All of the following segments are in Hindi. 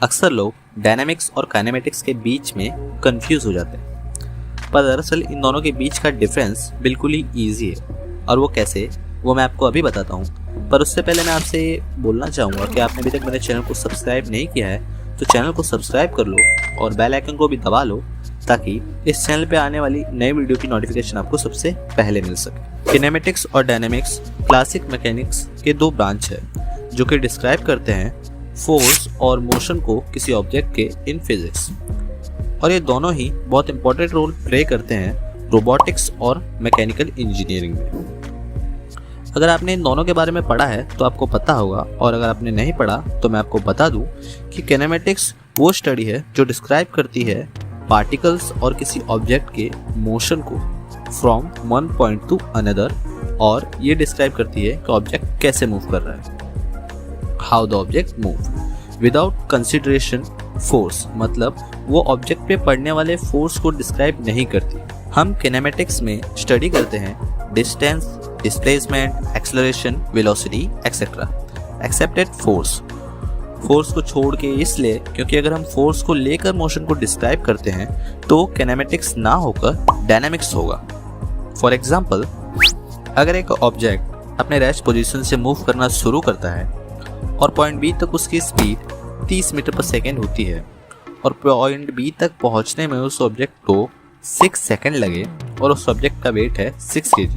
अक्सर लोग डायनामिक्स और काइनेमेटिक्स के बीच में कंफ्यूज हो जाते हैं, पर दरअसल इन दोनों के बीच का डिफरेंस बिल्कुल ही ईजी है। और वो कैसे, वो मैं आपको अभी बताता हूँ। पर उससे पहले मैं आपसे बोलना चाहूँगा कि आपने अभी तक मेरे चैनल को सब्सक्राइब नहीं किया है तो चैनल को सब्सक्राइब कर लो और बेल आइकन को भी दबा लो, ताकि इस चैनल पे आने वाली नई वीडियो की नोटिफिकेशन आपको सबसे पहले मिल सके। किनेमेटिक्स और डायनामिक्स क्लासिक मैकेनिक्स के दो ब्रांच है जो कि डिस्क्राइब करते हैं फोर्स और मोशन को किसी ऑब्जेक्ट के इन फिजिक्स, और ये दोनों ही बहुत इंपॉर्टेंट रोल प्ले करते हैं रोबोटिक्स और मैकेनिकल इंजीनियरिंग में। अगर आपने इन दोनों के बारे में पढ़ा है तो आपको पता होगा, और अगर आपने नहीं पढ़ा तो मैं आपको बता दूं कि किनेमेटिक्स वो स्टडी है जो डिस्क्राइब करती है पार्टिकल्स और किसी ऑब्जेक्ट के मोशन को from one point two another, और ये डिस्क्राइब करती है कि ऑब्जेक्ट कैसे मूव कर रहा है, how the object move without consideration force, मतलब वो ऑब्जेक्ट पे पड़ने वाले फोर्स को डिस्क्राइब नहीं करती। हम किनेमेटिक्स में स्टडी करते हैं distance, displacement, acceleration, velocity etcetera, accepted force. Force को छोड़ के इसलिए क्योंकि अगर हम फोर्स को लेकर मोशन को डिस्क्राइब करते हैं तो किनेमेटिक्स ना होकर डायनामिक्स होगा। फॉर एग्जाम्पल, अगर एक ऑब्जेक्ट अपने रेस्ट पोजीशन से मूव करना शुरू करता है और पॉइंट बी तक उसकी स्पीड 30 मीटर पर सेकेंड होती है और पॉइंट बी तक पहुंचने में उस ऑब्जेक्ट को 6 सेकेंड लगे और उस ऑब्जेक्ट का वेट है 6 kg,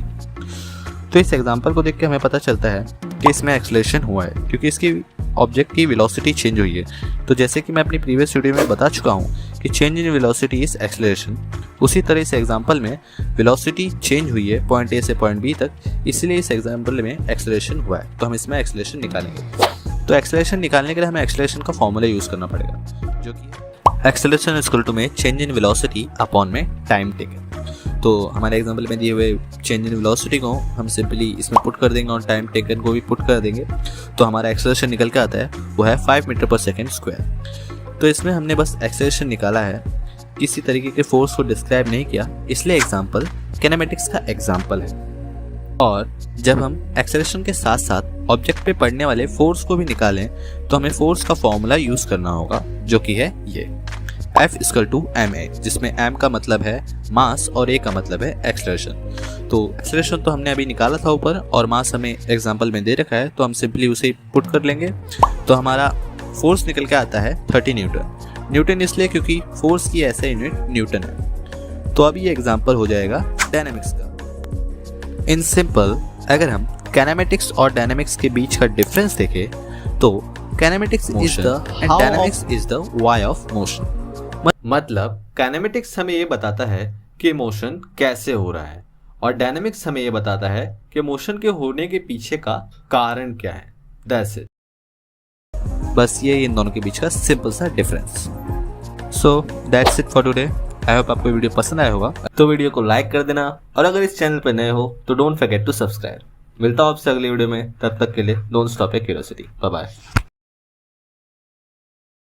तो इस एग्जांपल को देख के हमें पता चलता है कि इसमें एक्सेलरेशन हुआ है क्योंकि इसकी ऑब्जेक्ट की वेलोसिटी चेंज हुई है। तो जैसे कि मैं अपनी प्रीवियस वीडियो में बता चुका हूँ कि change in velocity is acceleration, उसी तरह इस एग्जांपल में वेलोसिटी चेंज हुई है पॉइंट ए से पॉइंट बी तक, इसलिए इस एग्जांपल में एक्सेलरेशन हुआ है। तो हम इसमें एक्सेलरेशन निकालेंगे। तो एक्सेलरेशन निकालने के लिए हमें एक्सेलरेशन का फॉर्मूला यूज़ करना पड़ेगा, जो कि एक्सेलरेशन इज इक्वल टू में चेंज इन वेलोसिटी अपॉन में टाइम टेकन। तो हमारे एग्जांपल में दिए हुए चेंज इन वेलोसिटी को हम सिंपली इसमें पुट कर देंगे और टाइम टेकन को भी पुट कर देंगे, तो हमारा एक्सेलरेशन निकल के आता है वो है 5 मीटर पर सेकेंड स्क्वायर। तो इसमें हमने बस एक्सेलरेशन निकाला है, किसी तरीके के फोर्स को डिस्क्राइब नहीं किया, इसलिए एग्जाम्पल किनेमेटिक्स का एग्जाम्पल है। और जब हम एक्सेलरेशन के साथ साथ ऑब्जेक्ट पे पड़ने वाले फोर्स को भी निकालें तो हमें फोर्स का फॉर्मूला यूज करना होगा, जो कि है ये F = ma, जिसमें m का मतलब है मास और a का मतलब है एक्सेलरेशन। तो एक्सेलरेशन तो हमने अभी निकाला था ऊपर और मास हमें एग्जांपल में दे रखा है, तो हम सिंपली उसे पुट कर लेंगे। तो हमारा फोर्स निकल के आता है 30 न्यूटन। न्यूटन इसलिए क्योंकि फोर्स की ऐसा यूनिट न्यूटन है। तो अब ये एग्जाम्पल हो जाएगा डायनामिक्स का। इन सिंपल, अगर हम काइनेमेटिक्स और डायनामिक्स के बीच का डिफरेंस देखें तो kinematics is the and dynamics is the why of motion. मतलब काइनेमेटिक्स हमें ये बताता है कि मोशन कैसे हो रहा है और डायनामिक्स हमें ये बताता है कि मोशन के होने के पीछे का कारण क्या है। That's it. बस ये इन दोनों के बीच का सिंपल सा difference. So that's it for today. I hope आपको वीडियो पसंद आया होगा, तो वीडियो को लाइक कर देना, और अगर इस चैनल पर नए हो तो डोंट फॉरगेट टू सब्सक्राइब। मिलता हूं आपसे अगली वीडियो में, तब तक के लिए don't stop your curiosity. Bye bye.